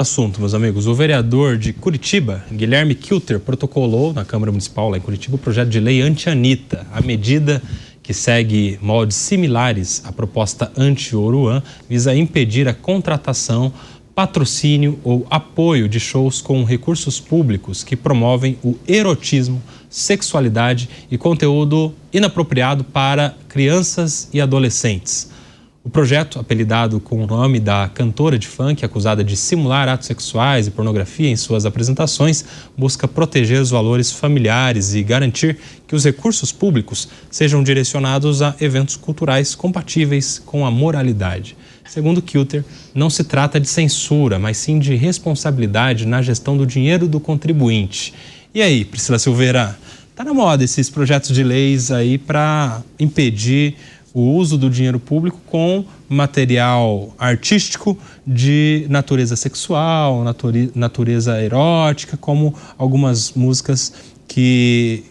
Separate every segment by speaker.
Speaker 1: Assunto, meus amigos. O vereador de Curitiba, Guilherme Kilter, protocolou na Câmara Municipal lá em Curitiba o projeto de lei anti-Anitta. A medida, que segue moldes similares à proposta anti-Oruan, visa impedir a contratação, patrocínio ou apoio de shows com recursos públicos que promovem o erotismo, sexualidade e conteúdo inapropriado para crianças e adolescentes. O projeto, apelidado com o nome da cantora de funk acusada de simular atos sexuais e pornografia em suas apresentações, busca proteger os valores familiares e garantir que os recursos públicos sejam direcionados a eventos culturais compatíveis com a moralidade. Segundo Kilter, não se trata de censura, mas sim de responsabilidade na gestão do dinheiro do contribuinte. E aí, Priscila Silveira, tá na moda esses projetos de leis aí para impedir o uso do dinheiro público com material artístico de natureza sexual, natureza erótica, como algumas músicas que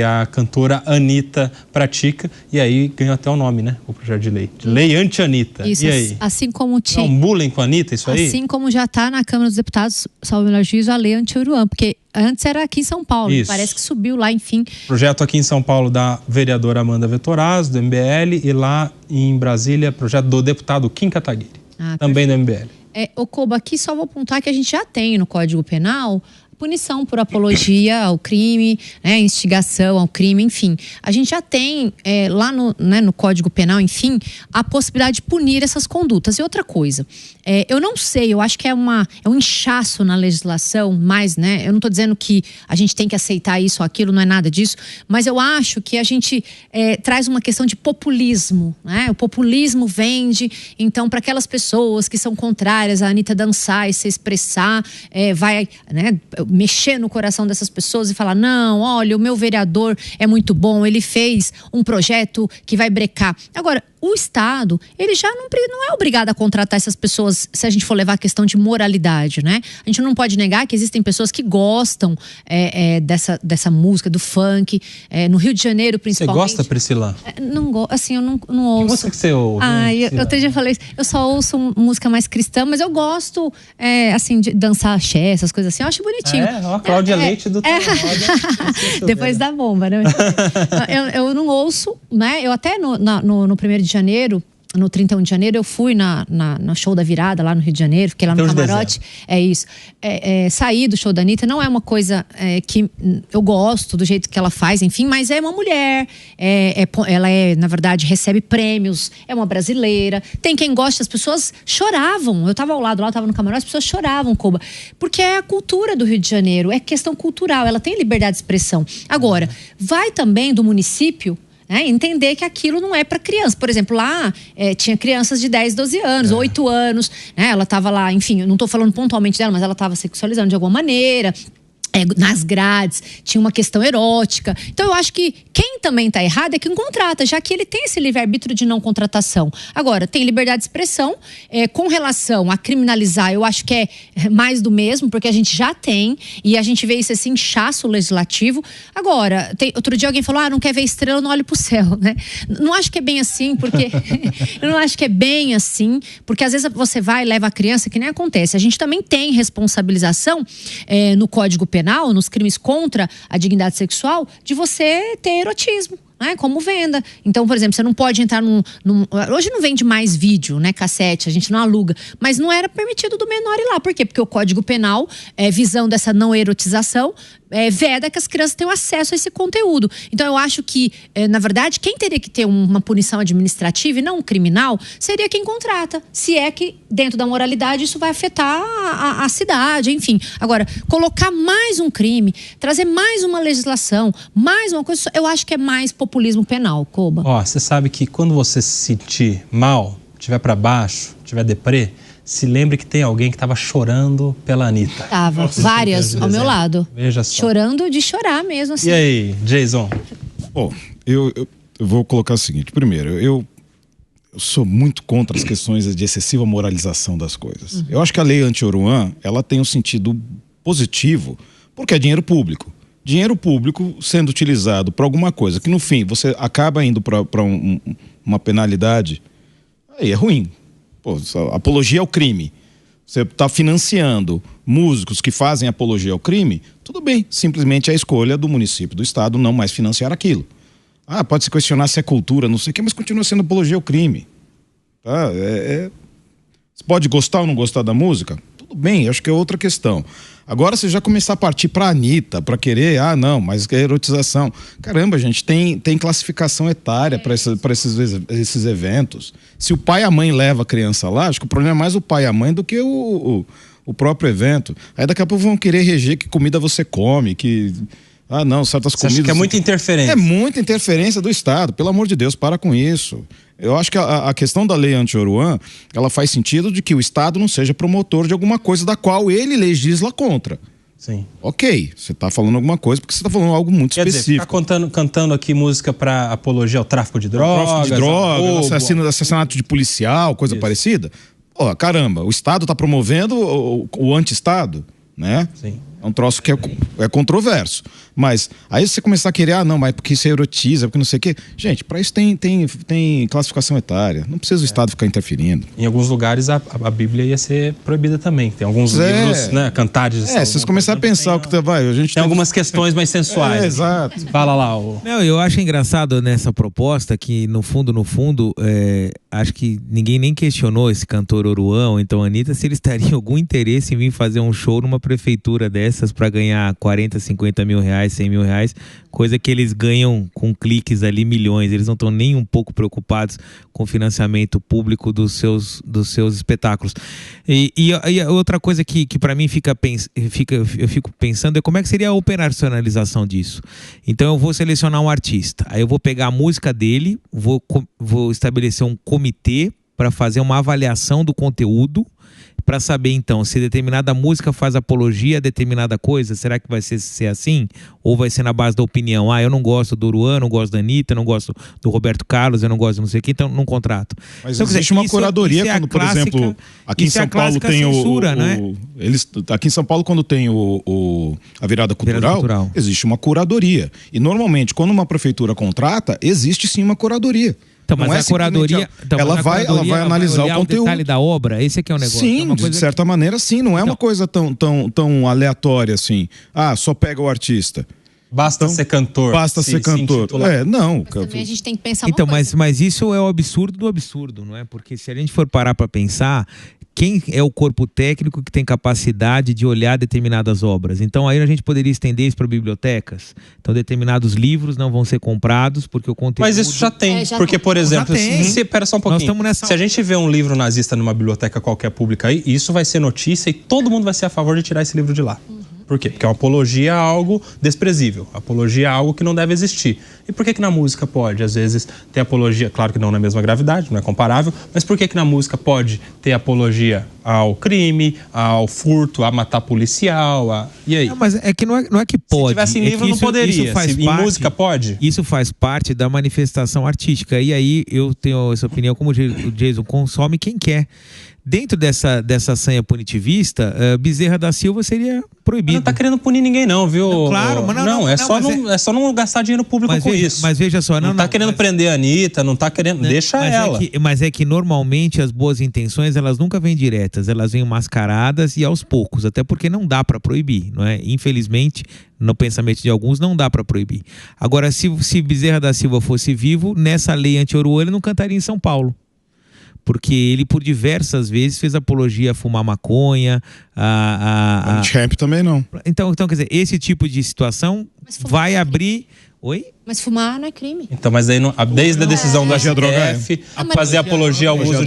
Speaker 1: a cantora Anitta pratica, e aí ganhou até o nome, né? O projeto de lei. De lei anti-Anitta.
Speaker 2: Isso,
Speaker 1: e aí?
Speaker 2: Assim como tinha...
Speaker 1: Um bullying com a Anitta, isso aí?
Speaker 2: Assim como já está na Câmara dos Deputados, salvo o melhor juízo, a lei anti-Oruan, porque antes era aqui em São Paulo,
Speaker 1: isso.
Speaker 2: Parece que subiu lá, enfim.
Speaker 1: Projeto aqui em São Paulo da vereadora Amanda Vettorazzo, do MBL, e lá em Brasília, projeto do deputado Kim Kataguiri, também do MBL.
Speaker 2: Koba, aqui só vou apontar que a gente já tem no Código Penal punição por apologia ao crime, né, instigação ao crime, enfim. A gente já tem lá no Código Penal, enfim, a possibilidade de punir essas condutas. E outra coisa, eu não sei, eu acho que é um inchaço na legislação, mas, né, eu não estou dizendo que a gente tem que aceitar isso ou aquilo, não é nada disso, mas eu acho que a gente traz uma questão de populismo, né? O populismo vende, então, para aquelas pessoas que são contrárias a Anitta dançar e se expressar, vai, né, mexer no coração dessas pessoas e falar, não, olha, o meu vereador é muito bom, ele fez um projeto que vai brecar. Agora, o Estado, ele já não é obrigado a contratar essas pessoas, se a gente for levar a questão de moralidade, né? A gente não pode negar que existem pessoas que gostam dessa música, do funk, no Rio de Janeiro, principalmente.
Speaker 1: Você gosta, Priscila?
Speaker 2: Não gosto, assim, eu não ouço.
Speaker 1: Que música que você ouve?
Speaker 2: Eu outro dia falei isso, eu só ouço música mais cristã, mas eu gosto, assim, de dançar axé, essas coisas assim, eu acho bonitinho.
Speaker 1: A Cláudia Leite do
Speaker 2: Depois da bomba, né? eu não ouço, né? Eu até no 1º de janeiro, no 31 de janeiro, eu fui no show da virada lá no Rio de Janeiro, fiquei lá no camarote. É isso. Sair do show da Anitta não é uma coisa que eu gosto do jeito que ela faz, enfim, mas é uma mulher, ela na verdade, recebe prêmios, é uma brasileira. Tem quem gosta, as pessoas choravam. Eu tava ao lado lá, eu tava no camarote, as pessoas choravam, Koba, porque é a cultura do Rio de Janeiro, é questão cultural, ela tem liberdade de expressão. Agora, vai também do município entender que aquilo não é para criança. Por exemplo, lá tinha crianças de 10, 12 anos, 8 anos, né? Ela estava lá, enfim, eu não estou falando pontualmente dela, mas ela estava sexualizando de alguma maneira. Nas grades, tinha uma questão erótica. Então eu acho que quem também está errado é quem contrata, já que ele tem esse livre-arbítrio de não contratação. Agora, tem liberdade de expressão. Com relação a criminalizar, eu acho que é mais do mesmo, porque a gente já tem, e a gente vê isso assim, inchaço legislativo. Agora, outro dia alguém falou, não quer ver estrela, não olhe pro céu, né? Não acho que é bem assim, porque eu não acho que é bem assim, porque às vezes você vai e leva a criança, que nem acontece. A gente também tem responsabilização no Código Penal, nos crimes contra a dignidade sexual, de você ter erotismo, né, como venda. Então, por exemplo, você não pode entrar hoje não vende mais vídeo, né, cassete, a gente não aluga, mas não era permitido do menor ir lá. Por quê? Porque o Código Penal, visando essa não erotização, veda que as crianças tenham acesso a esse conteúdo. Então eu acho que, na verdade, quem teria que ter uma punição administrativa e não um criminal, seria quem contrata. Se é que, dentro da moralidade, isso vai afetar a cidade, enfim. Agora, colocar mais um crime, trazer mais uma legislação, mais uma coisa, eu acho que é mais populismo penal, Koba.
Speaker 1: Você sabe que quando você se sentir mal, estiver para baixo, estiver deprê, se lembre que tem alguém que estava chorando pela Anitta.
Speaker 2: Tava, várias ao meu lado.
Speaker 1: Veja só.
Speaker 2: Chorando de chorar mesmo, assim.
Speaker 1: E aí, Jason?
Speaker 3: Bom, eu vou colocar o seguinte. Primeiro, eu sou muito contra as questões de excessiva moralização das coisas. Eu acho que a lei anti-Oruan, ela tem um sentido positivo, porque é dinheiro público. Dinheiro público sendo utilizado para alguma coisa, que no fim você acaba indo para uma penalidade, aí é ruim. Apologia ao crime. você está financiando músicos que fazem apologia ao crime, tudo bem, simplesmente é a escolha do município, do estado, não mais financiar aquilo. Ah, pode se questionar se é cultura, não sei o quê, mas continua sendo apologia ao crime. Tá? Você pode gostar ou não gostar da música? Tudo bem, acho que é outra questão. Agora você já começar a partir pra Anitta, pra querer, não, mas é erotização. Caramba, gente, tem classificação etária para esses eventos. Se o pai e a mãe levam a criança lá, acho que o problema é mais o pai e a mãe do que o próprio evento. Aí daqui a pouco vão querer reger que comida você come, que... não, certas comidas...
Speaker 1: Você acha que é muita interferência?
Speaker 3: É muita interferência do Estado, pelo amor de Deus, para com isso. Eu acho que a questão da lei anti-Oruan, ela faz sentido de que o Estado não seja promotor de alguma coisa da qual ele legisla contra.
Speaker 1: Sim.
Speaker 3: Ok, você está falando alguma coisa porque você está falando algo muito específico.
Speaker 1: Quer dizer, ficar cantando aqui música para apologia ao tráfico de drogas,
Speaker 3: assassinato de policial, coisa parecida. Caramba, o Estado está promovendo o anti-Estado, né?
Speaker 1: Sim.
Speaker 3: É um troço que é controverso. Mas aí você começar a querer, não, mas porque isso erotiza, porque não sei o quê. Gente, para isso tem classificação etária. Não precisa o Estado ficar interferindo.
Speaker 1: Em alguns lugares a Bíblia ia ser proibida também. Tem alguns livros, né, cantares.
Speaker 3: Se vocês começarem a pensar o que a gente
Speaker 1: tem algumas questões mais sensuais.
Speaker 3: Exato.
Speaker 1: Fala lá.
Speaker 4: Não, eu acho engraçado nessa proposta que, no fundo, acho que ninguém nem questionou esse cantor Oruan, ou então Anitta, se eles teriam algum interesse em vir fazer um show numa prefeitura dessas para ganhar 40, 50 mil reais, 100 mil reais, coisa que eles ganham com cliques ali milhões. Eles não estão nem um pouco preocupados com o financiamento público dos seus espetáculos. E outra coisa que para mim eu fico pensando é como é que seria a operacionalização disso. Então eu vou selecionar um artista, aí eu vou pegar a música dele, vou estabelecer um comitê para fazer uma avaliação do conteúdo, para saber então se determinada música faz apologia a determinada coisa. Será que vai ser assim? Ou vai ser na base da opinião? Eu não gosto do Oruan, não gosto da Anitta, não gosto do Roberto Carlos, eu não gosto de não sei o que, então não contrato.
Speaker 3: Mas
Speaker 4: então,
Speaker 3: existe uma curadoria quando, por exemplo, aqui em São Paulo tem aqui em São Paulo, quando tem a virada cultural, existe uma curadoria. E normalmente, quando uma prefeitura contrata, existe sim uma curadoria.
Speaker 4: Então, mas a curadoria,
Speaker 3: ela vai analisar o conteúdo.
Speaker 4: O detalhe da obra, esse aqui é o negócio.
Speaker 3: Sim, de certa maneira, sim. Não é uma coisa tão aleatória assim. Só pega o artista.
Speaker 1: Basta ser cantor.
Speaker 3: Basta ser cantor. Não.
Speaker 2: Mas também a gente tem que pensar
Speaker 4: então, mas isso é o absurdo do absurdo, não é? Porque se a gente for parar para pensar, quem é o corpo técnico que tem capacidade de olhar determinadas obras? Então aí a gente poderia estender isso para bibliotecas. Então determinados livros não vão ser comprados porque o conteúdo...
Speaker 1: Mas isso já tem. Porque, por exemplo, espera só um pouquinho. Se a gente vê um livro nazista numa biblioteca qualquer pública aí, isso vai ser notícia e todo mundo vai ser a favor de tirar esse livro de lá. Por quê? Porque é uma apologia a algo desprezível, apologia a algo que não deve existir. E por que na música pode? Às vezes ter apologia, claro que não na mesma gravidade, não é comparável, mas por que na música pode ter apologia ao crime, ao furto, a matar policial, e aí?
Speaker 4: Não, mas é que não é que pode.
Speaker 1: Se tivesse em livro não poderia, em música pode?
Speaker 4: Isso faz parte da manifestação artística, e aí eu tenho essa opinião, como o Jason consome quem quer. Dentro dessa sanha punitivista, Bezerra da Silva seria proibido.
Speaker 1: Não tá querendo punir ninguém não, viu?
Speaker 4: Não, claro, mas
Speaker 1: é só não gastar dinheiro público com isso.
Speaker 4: Mas veja só,
Speaker 1: não tá querendo prender a Anitta, não tá querendo, deixa ela.
Speaker 4: Mas é que normalmente as boas intenções, elas nunca vêm diretas, elas vêm mascaradas e aos poucos, até porque não dá para proibir, não é? Infelizmente, no pensamento de alguns, não dá para proibir. Agora, se Bezerra da Silva fosse vivo, nessa lei anti-Oruan, ele não cantaria em São Paulo. Porque ele, por diversas vezes, fez apologia a fumar maconha.
Speaker 3: Champ também não.
Speaker 4: Então, quer dizer, esse tipo de situação vai abrir... Oi?
Speaker 2: Mas fumar não é crime.
Speaker 1: Então, mas aí, desde a decisão do STF, fazer apologia ao uso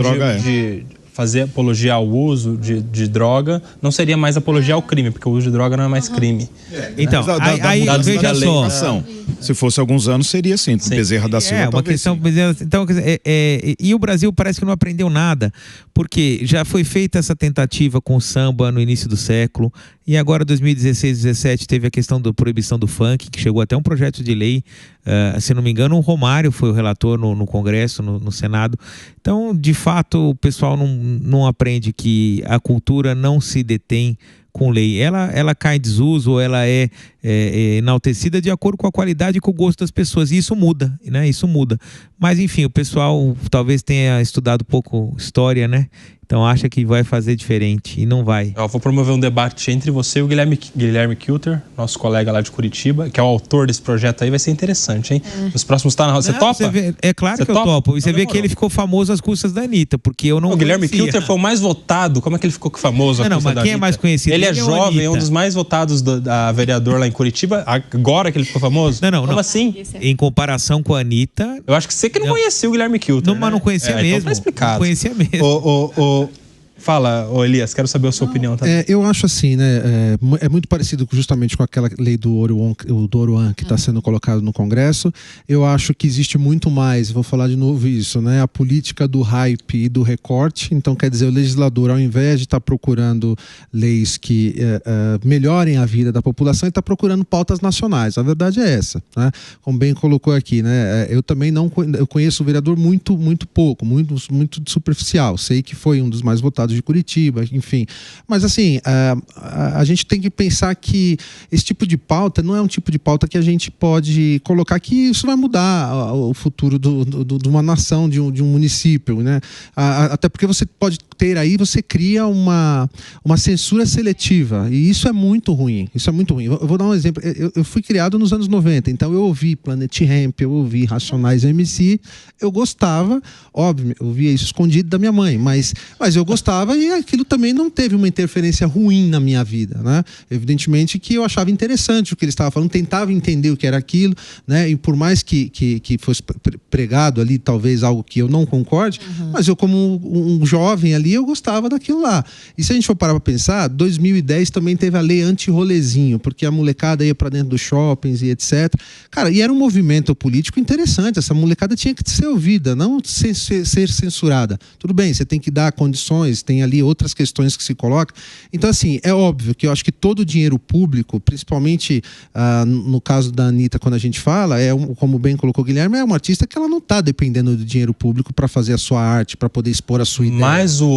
Speaker 1: fazer apologia ao uso de droga não seria mais apologia ao crime, porque o uso de droga não é mais crime.
Speaker 4: Então, aí veja só.
Speaker 3: Se fosse alguns anos, seria assim. Bezerra da Silva,
Speaker 4: uma questão. Então, e o Brasil parece que não aprendeu nada, porque já foi feita essa tentativa com o samba no início do século, e agora, 2016, 2017, teve a questão da proibição do funk, que chegou até um projeto de lei. Se não me engano, o Romário foi o relator no Congresso, no Senado. Então, de fato, o pessoal não aprende que a cultura não se detém com lei. Ela cai em desuso, ou ela é enaltecida de acordo com a qualidade e com o gosto das pessoas. E isso muda, né? Isso muda. Mas, enfim, o pessoal talvez tenha estudado pouco história, né? Então acha que vai fazer diferente e não vai.
Speaker 1: Eu vou promover um debate entre você e o Guilherme Kilter, nosso colega lá de Curitiba, que é o autor desse projeto aí. Vai ser interessante, hein? Nos próximos tá na roda. Você topa?
Speaker 4: É claro que eu topo. E você vê que ele ficou famoso às custas da Anitta, porque eu não
Speaker 1: O Guilherme Kilter foi o mais votado. Como é que ele ficou famoso às custas da Anitta?
Speaker 4: Quem é mais conhecido?
Speaker 1: Ele é jovem, é um dos mais votados da vereador lá em Curitiba. Agora que ele ficou famoso? Como assim?
Speaker 4: Em comparação com a Anitta...
Speaker 1: Eu acho que você que não conhecia o Guilherme Kilter,
Speaker 4: mas não conhecia mesmo.
Speaker 1: Então tá explicado.
Speaker 4: Não conhecia mesmo.
Speaker 1: Fala, Elias, quero saber a sua opinião também.
Speaker 5: Eu acho assim, né? É muito parecido justamente com aquela lei do Oruan que está sendo colocado no Congresso. Eu acho que existe muito mais, vou falar de novo isso, né? A política do hype e do recorte. Então, quer dizer, o legislador, ao invés de estar procurando leis que melhorem a vida da população, ele está procurando pautas nacionais. A verdade é essa, né? Como bem colocou aqui, né? Eu também eu conheço o vereador muito pouco, muito superficial. Sei que foi um dos mais votados de Curitiba, enfim. Mas assim, a gente tem que pensar que esse tipo de pauta não é um tipo de pauta que a gente pode colocar que isso vai mudar o futuro de uma nação, de um município, né? Até porque você pode ter aí, você cria uma censura seletiva, e isso é muito ruim. Isso é muito ruim. Eu vou dar um exemplo. Eu fui criado nos anos 90, então eu ouvi Planet Hemp, eu ouvi Racionais MC, eu gostava, óbvio, eu via isso escondido da minha mãe, mas eu gostava, e aquilo também não teve uma interferência ruim na minha vida, né? Evidentemente que eu achava interessante o que ele estava falando, tentava entender o que era aquilo, né? E por mais que fosse pregado ali talvez algo que eu não concorde, mas eu como um jovem ali, eu gostava daquilo lá. E se a gente for parar para pensar, 2010 também teve a lei anti-rolezinho, porque a molecada ia para dentro dos shoppings e etc. Cara, e era um movimento político interessante, essa molecada tinha que ser ouvida, não ser censurada. Tudo bem, você tem que dar condições, tem ali outras questões que se colocam. Então, assim, é óbvio que eu acho que todo o dinheiro público, principalmente no caso da Anitta, quando a gente fala, como bem colocou o Guilherme, é uma artista que ela não está dependendo do dinheiro público para fazer a sua arte, para poder expor a sua ideia.
Speaker 1: Mas o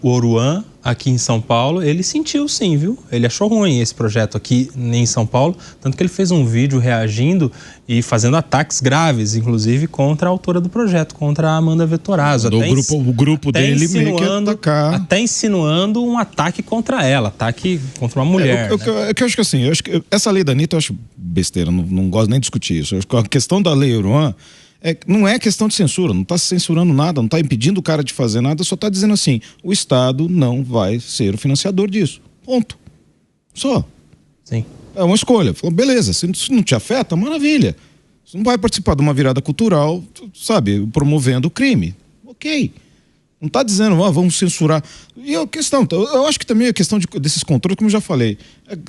Speaker 1: Oruan, aqui em São Paulo, ele sentiu sim, viu? Ele achou ruim esse projeto aqui em São Paulo, tanto que ele fez um vídeo reagindo e fazendo ataques graves, inclusive contra a autora do projeto, contra a Amanda Vettorazzo.
Speaker 3: O grupo dele meio que atacar.
Speaker 1: Até insinuando um ataque contra ela, ataque contra uma mulher.
Speaker 3: Eu acho que assim, essa lei da Anitta eu acho besteira, não gosto nem de discutir isso. Eu acho que a questão da lei Oruan não é questão de censura, não está censurando nada, não está impedindo o cara de fazer nada, só está dizendo assim, o Estado não vai ser o financiador disso. Ponto. Só.
Speaker 1: Sim.
Speaker 3: É uma escolha. Falou, beleza, se não te afeta, maravilha. Você não vai participar de uma virada cultural, sabe, promovendo o crime. Ok. Não está dizendo, vamos censurar. E a questão, eu acho que também a questão desses controles, como eu já falei,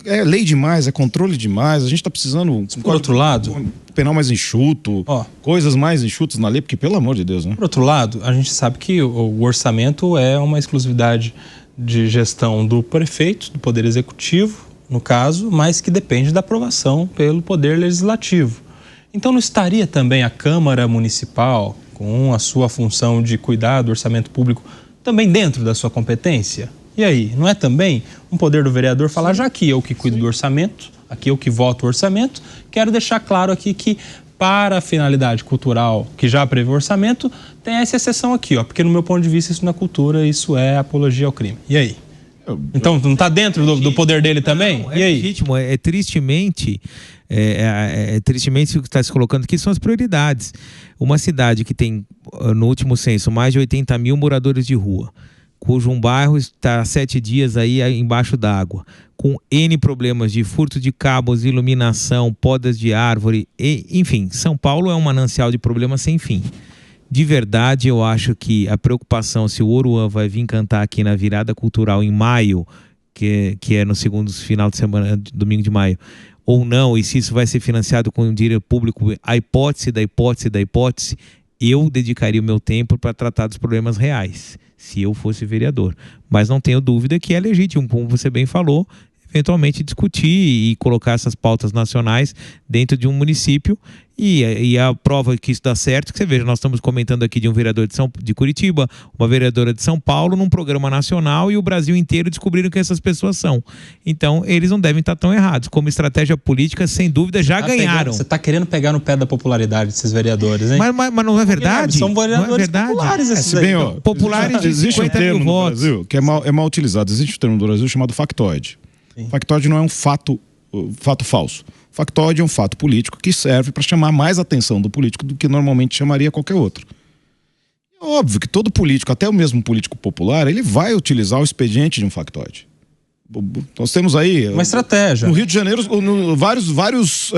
Speaker 3: é lei demais, é controle demais, a gente está precisando...
Speaker 1: Por outro lado...
Speaker 3: penal mais enxuto, coisas mais enxutas na lei, porque pelo amor de Deus, né?
Speaker 1: Por outro lado, a gente sabe que o orçamento é uma exclusividade de gestão do prefeito, do Poder Executivo, no caso, mas que depende da aprovação pelo Poder Legislativo. Então não estaria também a Câmara Municipal, com a sua função de cuidar do orçamento público, também dentro da sua competência? E aí, não é também um poder do vereador falar, já que eu que cuido do orçamento, aqui eu que voto o orçamento, quero deixar claro aqui que para a finalidade cultural que já prevê o orçamento, tem essa exceção aqui, porque no meu ponto de vista isso na cultura, isso é apologia ao crime. E aí? Então não está dentro do poder dele também?
Speaker 4: Não,
Speaker 1: e aí?
Speaker 4: Legítimo, tristemente o que está se colocando aqui são as prioridades. Uma cidade que tem, no último censo, mais de 80 mil moradores de rua, cujo um bairro está há 7 dias aí embaixo d'água, com N problemas de furto de cabos, iluminação, podas de árvore, enfim, São Paulo é um manancial de problemas sem fim. De verdade, eu acho que a preocupação se o Oruan vai vir cantar aqui na virada cultural em maio, que é no segundo final de semana, domingo de maio, ou não, e se isso vai ser financiado com dinheiro público, a hipótese, eu dedicaria o meu tempo para tratar dos problemas reais, se eu fosse vereador. Mas não tenho dúvida que é legítimo, como você bem falou, eventualmente discutir e colocar essas pautas nacionais dentro de um município. E a prova que isso dá certo, que você veja, nós estamos comentando aqui de um vereador de Curitiba, uma vereadora de São Paulo, num programa nacional, e o Brasil inteiro descobriram quem essas pessoas são. Então, eles não devem estar tão errados. Como estratégia política, sem dúvida, já ganharam.
Speaker 1: Você está querendo pegar no pé da popularidade desses vereadores, hein?
Speaker 4: Mas não é verdade?
Speaker 1: São vereadores populares esses aí.
Speaker 3: Bem,
Speaker 4: populares de
Speaker 3: existe
Speaker 4: 50
Speaker 3: um termo
Speaker 4: mil
Speaker 3: no
Speaker 4: votos.
Speaker 3: Brasil que é mal utilizado. Existe um termo no Brasil chamado factoide. Sim. Factoide não é um fato falso. Factoide é um fato político que serve para chamar mais atenção do político do que normalmente chamaria qualquer outro. É óbvio que todo político, até o mesmo político popular, ele vai utilizar o expediente de um factoide. Nós temos aí...
Speaker 1: uma estratégia.
Speaker 3: No Rio de Janeiro, vários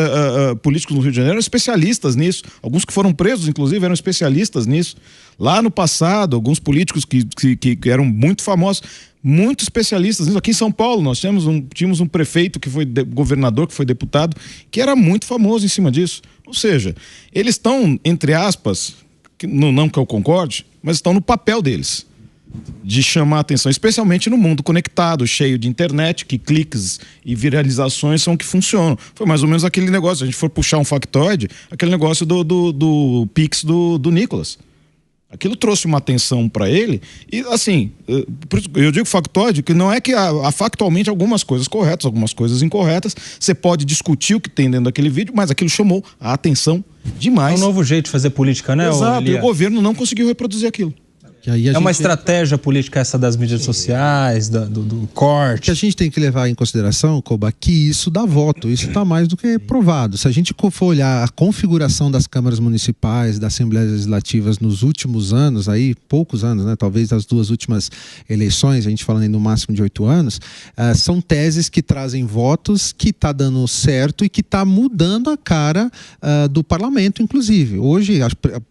Speaker 3: políticos no Rio de Janeiro eram especialistas nisso. Alguns que foram presos, inclusive, eram especialistas nisso. Lá no passado, alguns políticos que eram muito famosos, muito especialistas nisso. Aqui em São Paulo, nós tínhamos um prefeito que foi governador, que foi deputado, que era muito famoso em cima disso. Ou seja, eles estão, entre aspas, não que eu concorde, mas estão no papel deles, de chamar a atenção, especialmente no mundo conectado, cheio de internet, que cliques e viralizações são que funcionam. Foi mais ou menos aquele negócio, se a gente for puxar um factoide, aquele negócio do Pix do Nicolas. Aquilo trouxe uma atenção para ele e, assim, eu digo factoide, que não é que há factualmente algumas coisas corretas, algumas coisas incorretas, você pode discutir o que tem dentro daquele vídeo, mas aquilo chamou a atenção demais.
Speaker 1: É um novo jeito de fazer política, né?
Speaker 3: Exato, e o governo não conseguiu reproduzir aquilo.
Speaker 1: Uma estratégia política essa das mídias sociais, do corte.
Speaker 5: Que a gente tem que levar em consideração, Koba, que isso dá voto, isso está mais do que provado. Se a gente for olhar a configuração das câmaras municipais, das assembleias legislativas nos últimos anos, aí poucos anos, né? Talvez as duas últimas eleições, a gente falando aí no máximo de 8 anos, são teses que trazem votos, que está dando certo e que está mudando a cara do parlamento, inclusive. Hoje,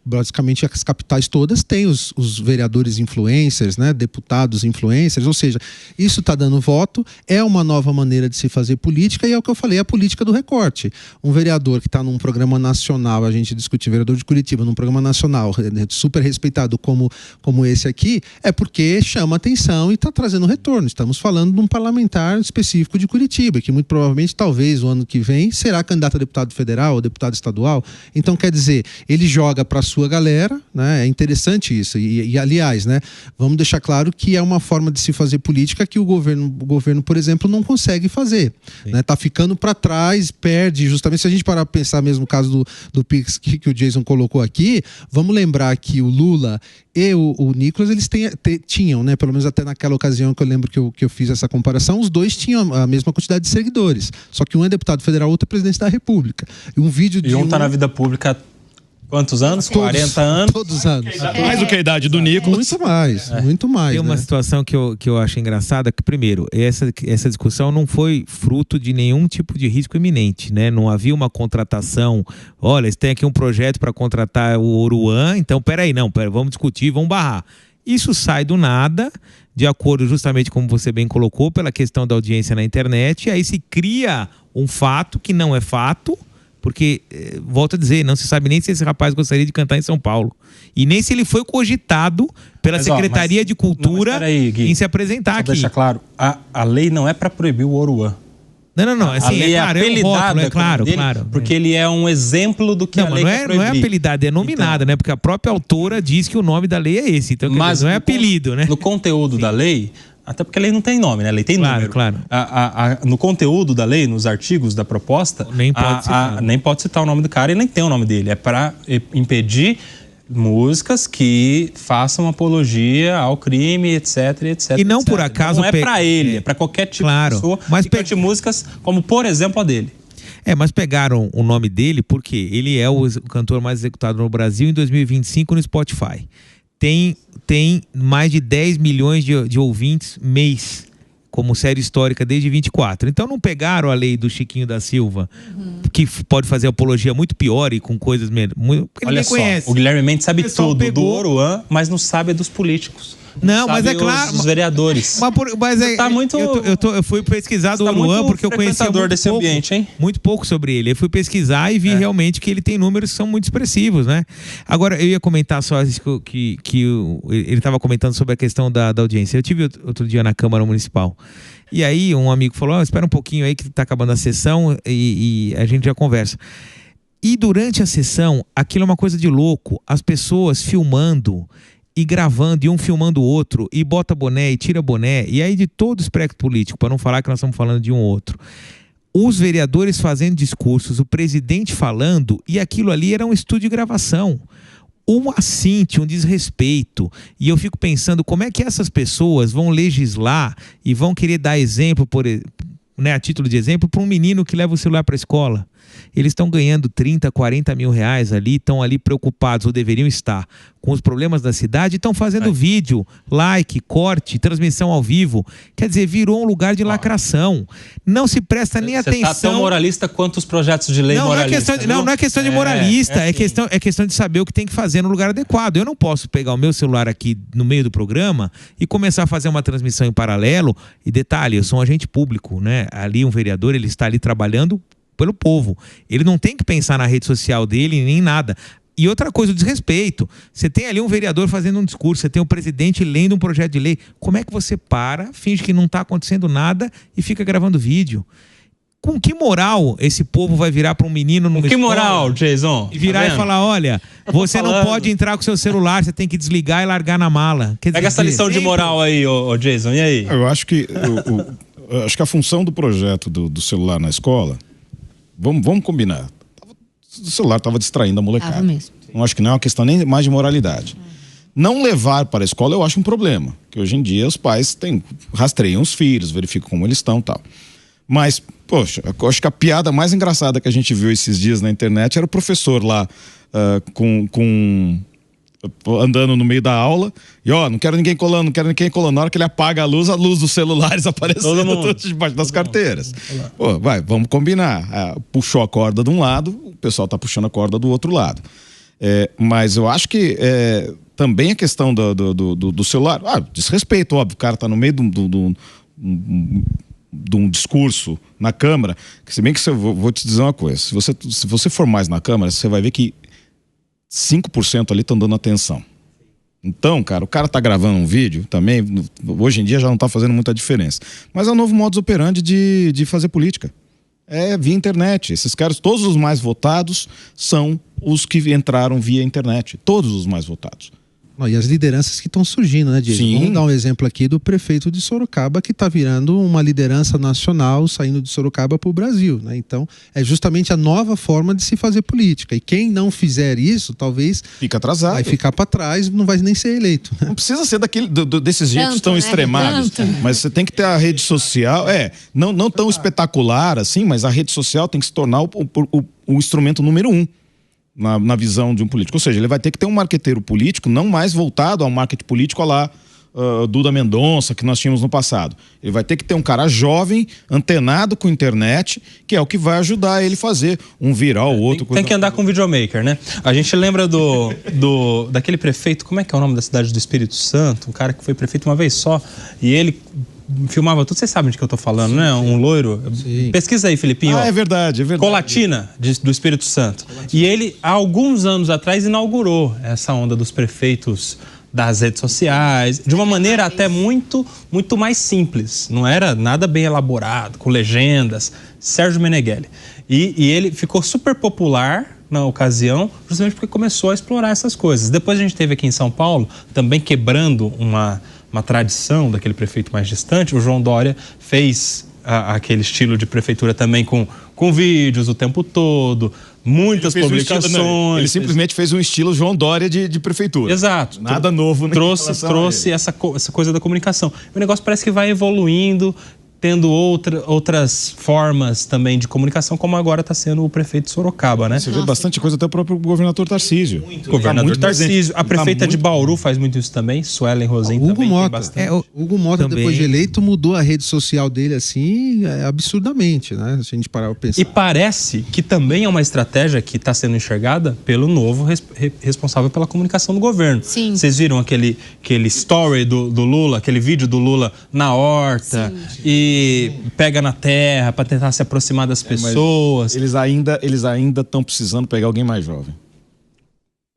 Speaker 5: basicamente, as capitais todas têm os vereadores influencers, né, deputados influencers, ou seja, isso está dando voto, é uma nova maneira de se fazer política e é o que eu falei, a política do recorte. Um vereador que está num programa nacional, a gente discute, vereador de Curitiba, num programa nacional super respeitado como esse aqui, é porque chama atenção e está trazendo retorno. Estamos falando de um parlamentar específico de Curitiba, que muito provavelmente, talvez, o ano que vem, será candidato a deputado federal ou deputado estadual. Então, quer dizer, ele joga para a sua galera, né? É interessante isso. E aliás, né, vamos deixar claro que é uma forma de se fazer política que o governo, por exemplo, não consegue fazer. Né? Tá ficando para trás, perde, justamente se a gente parar para pensar mesmo no caso do Pix que o Jason colocou aqui, vamos lembrar que o Lula e o Nicolas, eles tinham, né, pelo menos até naquela ocasião que eu lembro que eu fiz essa comparação, os dois tinham a mesma quantidade de seguidores, só que um é deputado federal, outro é presidente da República. E um
Speaker 1: tá na vida pública quantos anos? 40 anos?
Speaker 5: Todos os anos.
Speaker 3: Mais do que a idade do Nicolas.
Speaker 5: Muito mais.
Speaker 4: Tem uma situação que eu acho engraçada, que primeiro, essa discussão não foi fruto de nenhum tipo de risco iminente, né? Não havia uma contratação, olha, eles têm aqui um projeto para contratar o Oruan, então peraí, vamos discutir, vamos barrar. Isso sai do nada, de acordo justamente como você bem colocou, pela questão da audiência na internet, e aí se cria um fato que não é fato, porque, volto a dizer, não se sabe nem se esse rapaz gostaria de cantar em São Paulo. E nem se ele foi cogitado pela Secretaria de Cultura em se apresentar aqui.
Speaker 1: Deixa claro, a lei não é para proibir o Oruan.
Speaker 4: Não. Assim,
Speaker 1: a lei é apelidada,
Speaker 4: claro.
Speaker 1: Porque ele é um exemplo do que a lei quer proibir.
Speaker 4: Não é apelidada, é nominada, né? Porque a própria autora diz que o nome da lei é esse. Então, mas não é apelido, né?
Speaker 1: No conteúdo da lei... Até porque a lei não tem nome, né? A lei tem número.
Speaker 4: Claro.
Speaker 1: No conteúdo da lei, nos artigos da proposta, nem pode citar o nome do cara e nem tem o nome dele. É para impedir músicas que façam apologia ao crime, etc, etc.
Speaker 4: E não por acaso...
Speaker 1: Não é para ele, é para qualquer tipo de pessoa que cante músicas como, por exemplo, a dele.
Speaker 4: Mas pegaram o nome dele porque ele é o cantor mais executado no Brasil em 2025 no Spotify. Tem mais de 10 milhões de ouvintes mês, como série histórica desde 24. Então não pegaram a lei do Chiquinho da Silva, que pode fazer apologia muito pior e com coisas menos. Porque ninguém conhece.
Speaker 1: O Guilherme Mendes sabe tudo do Oruan, mas não sabe dos políticos.
Speaker 4: Não, mas é claro.
Speaker 1: Os vereadores.
Speaker 4: Mas
Speaker 1: tá muito.
Speaker 4: Eu fui pesquisar do Oruan porque eu conhecia muito pouco sobre ele. Eu fui pesquisar e vi realmente que ele tem números que são muito expressivos, né? Agora, eu ia comentar só que ele estava comentando sobre a questão da audiência. Eu tive outro dia na Câmara Municipal. E aí um amigo falou, espera um pouquinho aí que tá acabando a sessão e a gente já conversa. E durante a sessão, aquilo é uma coisa de louco. As pessoas filmando e gravando, e um filmando o outro, e bota boné e tira boné, e aí de todo o espectro político, para não falar que nós estamos falando de um outro. Os vereadores fazendo discursos, o presidente falando, e aquilo ali era um estúdio de gravação. Um assinte, um desrespeito. E eu fico pensando como é que essas pessoas vão legislar e vão querer dar exemplo, a título de exemplo, para um menino que leva o celular para a escola. Eles estão ganhando 30, 40 mil reais ali, estão ali preocupados, ou deveriam estar, com os problemas da cidade, estão fazendo vídeo, like, corte, transmissão ao vivo. Quer dizer, virou um lugar de lacração. Não se presta nem atenção.
Speaker 1: Você está tão moralista quanto os projetos de lei moralistas.
Speaker 4: Não é questão de moralista, é questão de saber o que tem que fazer no lugar adequado. Eu não posso pegar o meu celular aqui no meio do programa e começar a fazer uma transmissão em paralelo. E detalhe, eu sou um agente público, né? Ali um vereador, ele está ali trabalhando pelo povo. Ele não tem que pensar na rede social dele nem nada. E outra coisa, o desrespeito. Você tem ali um vereador fazendo um discurso, você tem o presidente lendo um projeto de lei. Como é que você finge que não está acontecendo nada e fica gravando vídeo? Com que moral esse povo vai virar para um menino numa escola?
Speaker 1: Que moral, Jason?
Speaker 4: E virar e falar, olha, você não pode entrar com seu celular, você tem que desligar e largar na mala.
Speaker 1: Pega essa lição de moral aí, ô Jason, e aí?
Speaker 3: Eu acho que acho que a função do projeto do celular na escola, vamos combinar. O celular estava distraindo a molecada. Não acho que não é uma questão nem mais de moralidade. Não levar para a escola eu acho um problema. Que hoje em dia os pais rastreiam os filhos, verificam como eles estão e tal. Mas, poxa, eu acho que a piada mais engraçada que a gente viu esses dias na internet era o professor lá andando no meio da aula e não quero ninguém colando, não quero ninguém colando. Na hora que ele apaga a luz dos celulares aparecendo tudo debaixo das carteiras. Pô, vamos combinar. Puxou a corda de um lado, o pessoal tá puxando a corda do outro lado. Mas eu acho que também a questão do celular, desrespeito, óbvio, o cara tá no meio de um discurso na Câmara, que se bem que vou te dizer uma coisa, se você for mais na Câmara, você vai ver que 5% ali estão dando atenção. Então, o cara tá gravando um vídeo também, hoje em dia já não tá fazendo muita diferença. Mas é o novo modus operandi de fazer política. É via internet. Esses caras, todos os mais votados são os que entraram via internet. Todos os mais votados.
Speaker 5: E as lideranças que estão surgindo, né, Diego? Vamos dar um exemplo aqui do prefeito de Sorocaba, que está virando uma liderança nacional, saindo de Sorocaba para o Brasil, né? Então, é justamente a nova forma de se fazer política. E quem não fizer isso, talvez
Speaker 3: fica atrasado.
Speaker 5: Vai ficar para trás, não vai nem ser eleito.
Speaker 3: Não precisa ser desses jeitos tão extremados. Mas você tem que ter a rede social, não tão espetacular assim, mas a rede social tem que se tornar o instrumento número 1. Na visão de um político. Ou seja, ele vai ter que ter um marqueteiro político não mais voltado ao marketing político lá Duda Mendonça, que nós tínhamos no passado. Ele vai ter que ter um cara jovem, antenado com a internet, que é o que vai ajudar ele a fazer um viral ou outro.
Speaker 1: Tem que andar com videomaker, né? A gente lembra daquele prefeito, como é que é o nome da cidade do Espírito Santo? Um cara que foi prefeito uma vez só, e ele filmava tudo, vocês sabem de que eu tô falando, né? Um loiro. Sim. Pesquisa aí, Filipinho.
Speaker 3: É verdade, é verdade.
Speaker 1: Colatina, do Espírito Santo. E ele, há alguns anos atrás, inaugurou essa onda dos prefeitos das redes sociais, de uma maneira até muito mais simples. Não era nada bem elaborado, com legendas. Sérgio Meneghelli. E ele ficou super popular na ocasião, justamente porque começou a explorar essas coisas. Depois a gente teve aqui em São Paulo, também quebrando uma tradição daquele prefeito mais distante, o João Dória fez aquele estilo de prefeitura também com vídeos o tempo todo, muitas publicações.
Speaker 3: Ele simplesmente fez um estilo João Dória de prefeitura.
Speaker 1: Exato.
Speaker 3: Nada novo.
Speaker 1: Trouxe essa coisa da comunicação. O negócio parece que vai evoluindo, tendo outras formas também de comunicação, como agora está sendo o prefeito de Sorocaba, né?
Speaker 3: Você vê bastante coisa, até o próprio governador Tarcísio.
Speaker 1: Governador Tarcísio. A prefeita de Bauru faz muito isso também, Suelen Rosen também.
Speaker 5: Hugo Mota, também, depois de eleito, mudou a rede social dele assim, absurdamente, né? Se a gente parar pra pensar.
Speaker 1: E parece que também é uma estratégia que está sendo enxergada pelo novo responsável pela comunicação do governo.
Speaker 2: Sim.
Speaker 1: Vocês viram aquele story do Lula, aquele vídeo do Lula na horta, sim, e pega na terra para tentar se aproximar das pessoas.
Speaker 3: Eles ainda estão precisando pegar alguém mais jovem.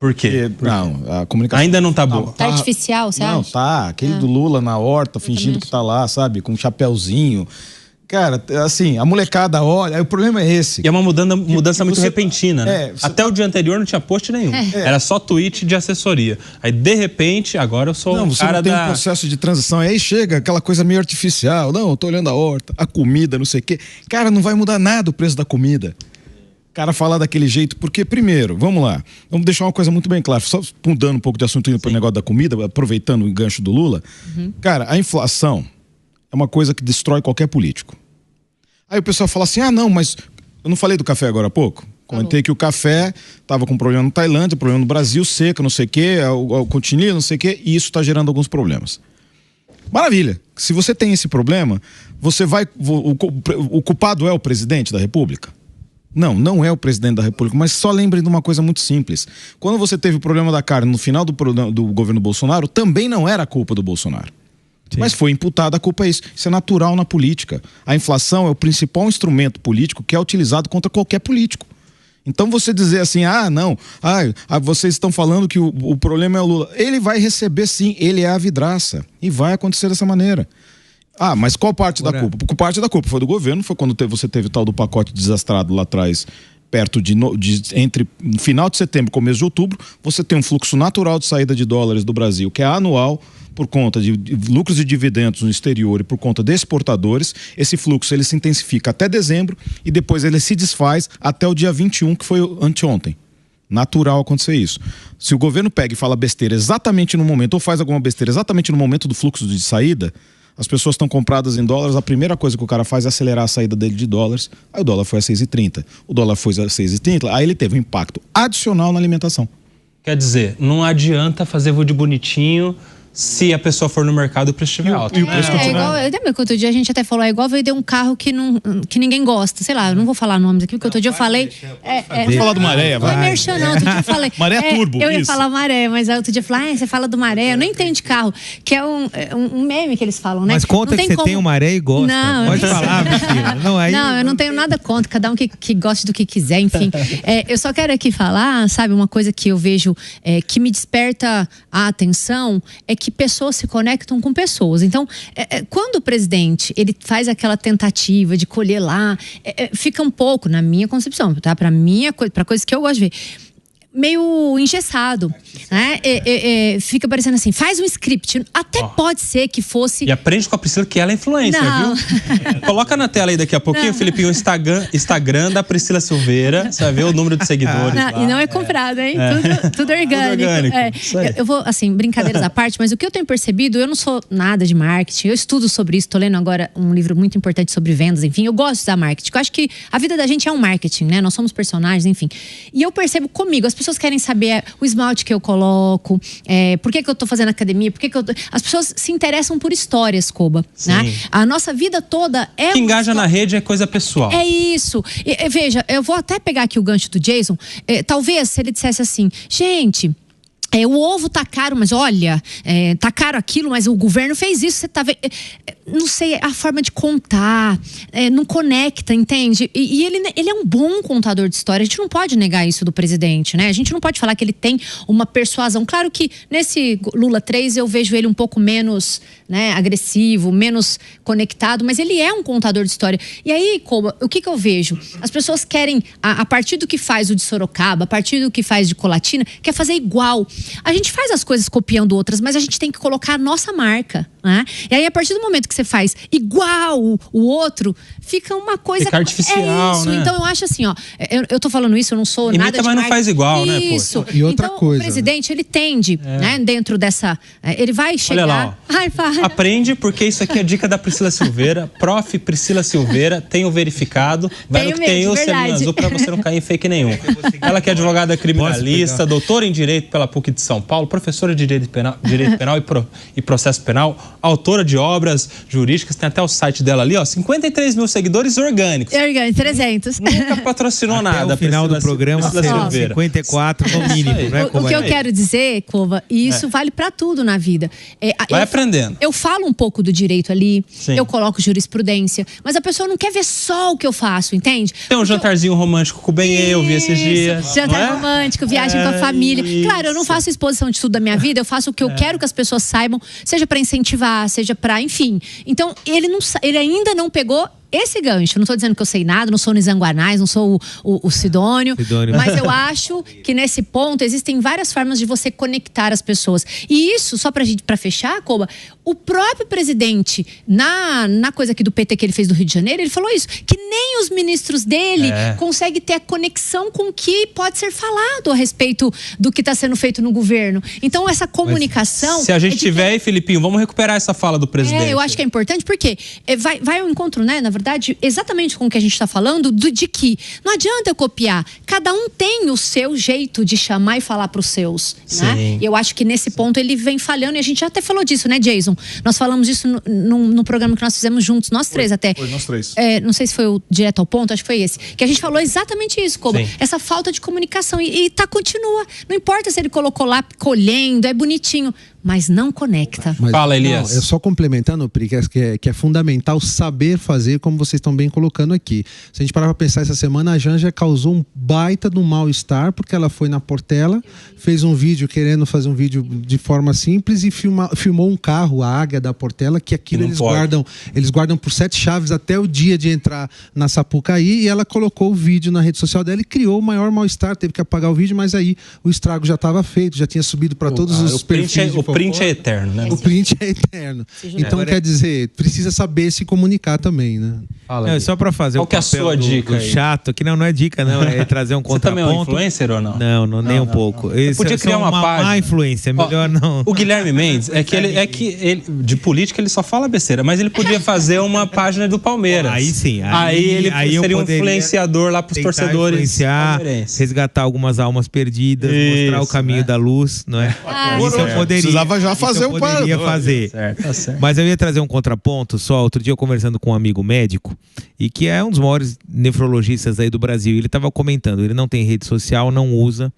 Speaker 1: Por quê?
Speaker 3: Não, a comunicação...
Speaker 1: Ainda não tá boa.
Speaker 2: Tá artificial, você acha?
Speaker 3: Não, tá. Aquele do Lula na horta, fingindo que tá lá, sabe? Com um chapéuzinho. Cara, assim, a molecada olha... O problema é esse.
Speaker 1: E é uma mudança muito repentina, né? Até
Speaker 3: tá...
Speaker 1: o dia anterior não tinha post nenhum. Era só tweet de assessoria. Aí, de repente, agora eu sou o
Speaker 3: você
Speaker 1: cara
Speaker 3: não tem um processo de transição. Aí chega aquela coisa meio artificial. Não, eu tô olhando a horta, a comida, não sei o quê. Cara, não vai mudar nada o preço da comida. Cara, falar daquele jeito, porque primeiro, vamos lá, vamos deixar uma coisa muito bem clara, só mudando um pouco de assunto indo para o negócio da comida, aproveitando o gancho do Lula. Cara, a inflação é uma coisa que destrói qualquer político. Aí o pessoal fala assim, não, mas eu não falei do café agora há pouco? Comentei que o café estava com problema na Tailândia, problema no Brasil, seca, não sei o quê, o continente, não sei o quê, e isso está gerando alguns problemas. Maravilha, se você tem esse problema, você vai, o culpado é o presidente da República? Não, não é o presidente da República, mas só lembrem de uma coisa muito simples. Quando você teve o problema da carne no final do governo Bolsonaro, também não era a culpa do Bolsonaro. Sim. Mas foi imputada a culpa a isso. Isso é natural na política. A inflação é o principal instrumento político que é utilizado contra qualquer político. Então você dizer assim, vocês estão falando que o problema é o Lula. Ele vai receber sim, ele é a vidraça. E vai acontecer dessa maneira. Mas qual parte da culpa? Porque parte da culpa foi do governo, foi quando você teve o tal do pacote desastrado lá atrás, perto entre final de setembro e começo de outubro, você tem um fluxo natural de saída de dólares do Brasil, que é anual, por conta de lucros e dividendos no exterior e por conta de exportadores. Esse fluxo ele se intensifica até dezembro e depois ele se desfaz até o dia 21, que foi anteontem. Natural acontecer isso. Se o governo pega e fala besteira exatamente no momento, ou faz alguma besteira exatamente no momento do fluxo de saída, as pessoas estão compradas em dólares, a primeira coisa que o cara faz é acelerar a saída dele de dólares, aí o dólar foi a 6,30. O dólar foi a 6,30, aí ele teve um impacto adicional na alimentação.
Speaker 1: Quer dizer, não adianta fazer vídeo bonitinho se a pessoa for no mercado e o preço estiver alto.
Speaker 2: Lembra que outro dia a gente até falou, é igual vender um carro que ninguém gosta. Sei lá, eu não vou falar nomes aqui, porque outro dia eu falei...
Speaker 3: Vou falar do Maré, vai.
Speaker 2: Não é merchan, não. Outro dia eu falei...
Speaker 3: Maré Turbo,
Speaker 2: eu ia falar Maré, mas outro dia eu falei, você fala do Maré, eu não entendo de carro. Que é um meme que eles falam, né?
Speaker 4: Mas conta que você tem um Maré e gosta.
Speaker 2: Não,
Speaker 4: pode falar, Priscila.
Speaker 2: Não, eu não tenho nada contra, cada um que goste do que quiser, enfim. Eu só quero aqui falar, sabe, uma coisa que eu vejo que me desperta a atenção é que pessoas se conectam com pessoas. Então, quando o presidente ele faz aquela tentativa de colher lá, fica um pouco, na minha concepção, tá? Para coisas que eu gosto de ver, meio engessado, né? Fica parecendo assim, faz um script. Até pode ser que fosse...
Speaker 1: E aprende com a Priscila que ela é influencer, viu? Coloca na tela aí daqui a pouquinho, Felipe, o Instagram da Priscila Silveira. Você vai ver o número de seguidores lá.
Speaker 2: E não é comprado, hein? Tudo orgânico. Eu vou, assim, brincadeiras à parte, mas o que eu tenho percebido, eu não sou nada de marketing, eu estudo sobre isso, tô lendo agora um livro muito importante sobre vendas, enfim, eu gosto da marketing. Eu acho que a vida da gente é um marketing, né? Nós somos personagens, enfim. E eu percebo comigo, as pessoas querem saber o esmalte que eu coloco, por que eu tô fazendo academia, as pessoas se interessam por histórias, Koba, né? A nossa vida toda é...
Speaker 1: O que engaja na rede é coisa pessoal.
Speaker 2: É isso. Veja, eu vou até pegar aqui o gancho do Jason, talvez se ele dissesse assim, gente... o ovo tá caro, mas olha, tá caro aquilo, mas o governo fez isso, você tá vendo... Não sei, a forma de contar, não conecta, entende? E ele é um bom contador de história, a gente não pode negar isso do presidente, né? A gente não pode falar que ele tem uma persuasão. Claro que nesse Lula 3 eu vejo ele um pouco menos, né, agressivo, menos conectado, mas ele é um contador de história. E aí, Koba, o que eu vejo? As pessoas querem, a partir do que faz o de Sorocaba, a partir do que faz de Colatina, quer fazer igual. A gente faz as coisas copiando outras, mas a gente tem que colocar a nossa marca, né? E aí, a partir do momento que você faz igual o outro, fica uma coisa...
Speaker 1: Fica artificial,
Speaker 2: isso,
Speaker 1: né?
Speaker 2: Então eu acho assim, eu tô falando isso, eu não sou nada de
Speaker 1: mas não faz igual, né?
Speaker 2: Isso.
Speaker 5: E outra
Speaker 2: então,
Speaker 5: coisa,
Speaker 2: o presidente, ele tende, né, dentro dessa... ele vai chegar...
Speaker 1: Olha lá, aprende, porque isso aqui é dica da Priscila Silveira, prof. Priscila Silveira, tenho verificado, vai no que tem o selinho azul pra você não cair em fake nenhum. Ela que é advogada criminalista, doutora em Direito pela PUC de São Paulo, professora de Direito Penal e Processo Penal, autora de obras jurídicas, tem até o site dela ali, ó, 53 mil seguidores orgânicos.
Speaker 2: 300.
Speaker 1: Nunca patrocinou
Speaker 4: até
Speaker 1: nada.
Speaker 4: O final do programa serão 54 no mínimo, né?
Speaker 2: O que eu quero dizer, Cova, e isso vale pra tudo na vida.
Speaker 1: Vai aprendendo.
Speaker 2: Eu falo um pouco do direito ali,
Speaker 1: Sim.
Speaker 2: eu coloco jurisprudência, mas a pessoa não quer ver só o que eu faço, entende?
Speaker 1: Tem um jantarzinho romântico com o Benê, eu vi esses dias.
Speaker 2: Jantar romântico, viagem com a família.
Speaker 1: Isso.
Speaker 2: Claro, eu não faço exposição de tudo da minha vida, eu faço o que eu quero que as pessoas saibam, seja pra incentivar, seja pra, enfim. Então, ele ainda não pegou esse gancho. Não estou dizendo que eu sei nada, não sou Nizanguanais, não sou o Sidônio, mas eu acho que nesse ponto existem várias formas de você conectar as pessoas. E isso, só pra fechar, Koba, o próprio presidente, na coisa aqui do PT que ele fez do Rio de Janeiro, ele falou isso, que nem os ministros dele conseguem ter a conexão com o que pode ser falado a respeito do que está sendo feito no governo. Então, essa comunicação...
Speaker 1: Mas se a gente tiver aí, Filipinho, vamos recuperar essa fala do presidente.
Speaker 2: Eu acho que é importante, porque vai ao encontro, né, na verdade, exatamente com o que a gente está falando, de que não adianta eu copiar. Cada um tem o seu jeito de chamar e falar para os seus. Né? E eu acho que nesse ponto ele vem falhando, e a gente já até falou disso, né, Jason? Nós falamos disso no programa que nós fizemos juntos, nós três até.
Speaker 3: Foi nós três.
Speaker 2: Não sei se foi o direto ao ponto, acho que foi esse. Que a gente falou exatamente isso, Koba. Essa falta de comunicação. E continua. Não importa se ele colocou lá colhendo, é bonitinho, mas não conecta.
Speaker 1: Fala, Elias.
Speaker 5: É só complementando, Pri, que é fundamental saber fazer, como vocês estão bem colocando aqui. Se a gente parar para pensar, essa semana a Janja causou um baita do mal-estar, porque ela foi na Portela, fez um vídeo querendo fazer um vídeo de forma simples e filmou um carro, a Águia da Portela, que aquilo eles guardam por 7 chaves até o dia de entrar na Sapucaí, e ela colocou o vídeo na rede social dela e criou o maior mal-estar, teve que apagar o vídeo, mas aí o estrago já estava feito, já tinha subido para todos os perfis.
Speaker 1: O print é eterno, né?
Speaker 5: O print é eterno. Então, quer dizer, precisa saber se comunicar também, né?
Speaker 4: Só para fazer
Speaker 1: qual que é a sua dica
Speaker 4: do chato, que não é dica, não, é trazer um contraponto.
Speaker 1: Você também é um influencer ou não?
Speaker 4: Não, nem um pouco.
Speaker 1: Você podia criar uma página.
Speaker 4: Má influência, melhor não.
Speaker 1: O Guilherme Mendes, ele de política ele só fala besteira, mas ele podia fazer uma página do Palmeiras.
Speaker 4: Aí sim.
Speaker 1: Aí ele seria um influenciador lá pros torcedores.
Speaker 4: Influenciar, resgatar algumas almas perdidas, mostrar o caminho da luz, não é? Isso eu poderia.
Speaker 3: Precisava já fazer
Speaker 4: o poderia fazer.
Speaker 1: Certo.
Speaker 4: Mas eu ia trazer um contraponto só. Outro dia eu conversando com um amigo médico, e que é um dos maiores nefrologistas aí do Brasil. Ele estava comentando, ele não tem rede social, não usa,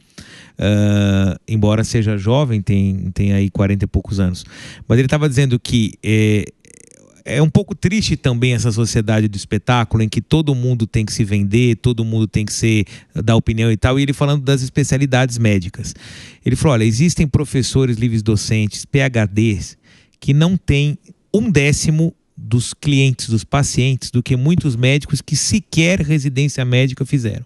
Speaker 4: embora seja jovem, tem aí 40 e poucos anos. Mas ele estava dizendo que é um pouco triste também essa sociedade do espetáculo, em que todo mundo tem que se vender, todo mundo tem que dar opinião e tal. E ele falando das especialidades médicas. Ele falou, olha, existem professores livres docentes, PhDs, que não têm 1/10 dos clientes, dos pacientes, do que muitos médicos que sequer residência médica fizeram.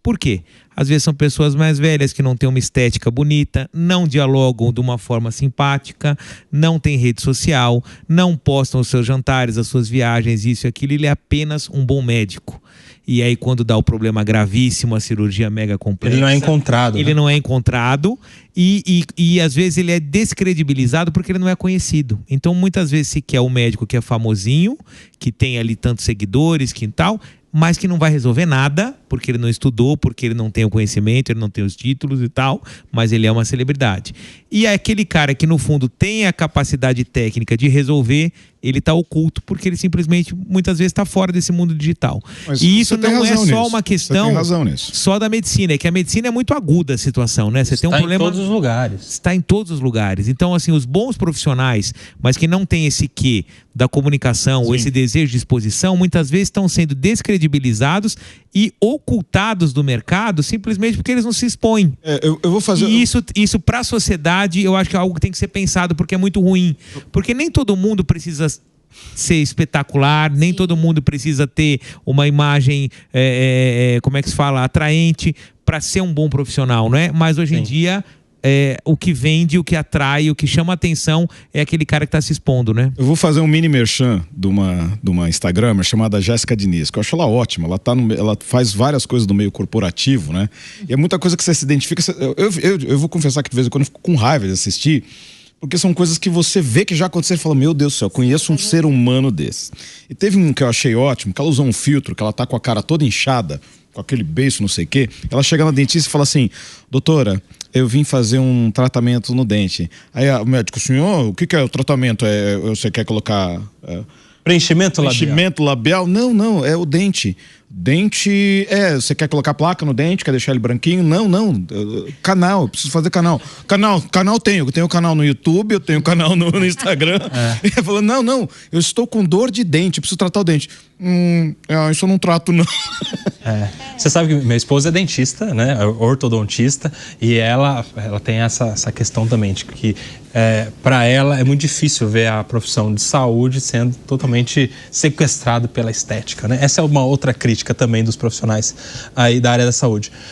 Speaker 4: Por quê? Às vezes são pessoas mais velhas que não têm uma estética bonita, não dialogam de uma forma simpática, não têm rede social, não postam os seus jantares, as suas viagens, isso e aquilo. Ele é apenas um bom médico. E aí quando dá o problema gravíssimo, a cirurgia mega complexa...
Speaker 1: Ele não é encontrado.
Speaker 4: Ele não é encontrado e às vezes ele é descredibilizado porque ele não é conhecido. Então muitas vezes se quer um médico que é famosinho, que tem ali tantos seguidores, que tal... mas que não vai resolver nada, porque ele não estudou, porque ele não tem o conhecimento, ele não tem os títulos e tal, mas ele é uma celebridade. E aquele cara que, no fundo, tem a capacidade técnica de resolver, ele está oculto, porque ele simplesmente, muitas vezes, está fora desse mundo digital.
Speaker 3: Mas
Speaker 4: e isso não é só uma questão
Speaker 3: só
Speaker 4: da medicina, é que a medicina é muito aguda a situação, né? Você tem um problema...
Speaker 1: Está em todos os lugares.
Speaker 4: Está em todos os lugares. Então, assim, os bons profissionais, mas que não têm esse quê da comunicação, ou esse desejo de exposição, muitas vezes estão sendo descredibilizados e ocultados do mercado simplesmente porque eles não se expõem.
Speaker 3: Eu vou fazer...
Speaker 4: E isso para a sociedade, eu acho que é algo que tem que ser pensado, porque é muito ruim. Porque nem todo mundo precisa ser espetacular, nem todo mundo precisa ter uma imagem, como é que se fala, atraente para ser um bom profissional, não é? Mas hoje em dia... o que vende, o que atrai, o que chama a atenção é aquele cara que está se expondo, né?
Speaker 3: Eu vou fazer um mini merchan de uma Instagramer chamada Jéssica Diniz, que eu acho ela ótima. Ela faz várias coisas do meio corporativo, né? E é muita coisa que você se identifica. Eu vou confessar que de vez em quando eu fico com raiva de assistir, porque são coisas que você vê que já aconteceram e fala, meu Deus do céu, eu conheço um ser humano desse. E teve um que eu achei ótimo, que ela usou um filtro, que ela tá com a cara toda inchada, com aquele beiço, não sei o quê. Ela chega na dentista e fala assim, doutora, eu vim fazer um tratamento no dente. Aí o médico, senhor, o que é o tratamento? Você quer colocar...
Speaker 1: Preenchimento labial?
Speaker 3: Preenchimento labial? Não, é o dente. Dente, você quer colocar placa no dente, quer deixar ele branquinho? Não, canal, eu preciso fazer canal. Canal eu tenho canal no YouTube, eu tenho canal no Instagram. E ele falou, não, eu estou com dor de dente, eu preciso tratar o dente. Isso eu não trato, não.
Speaker 1: Você sabe que minha esposa é dentista, né, ortodontista, e ela tem essa questão também, de que para ela é muito difícil ver a profissão de saúde sendo totalmente sequestrada pela estética, né? Essa é uma outra crítica também dos profissionais aí da área da saúde.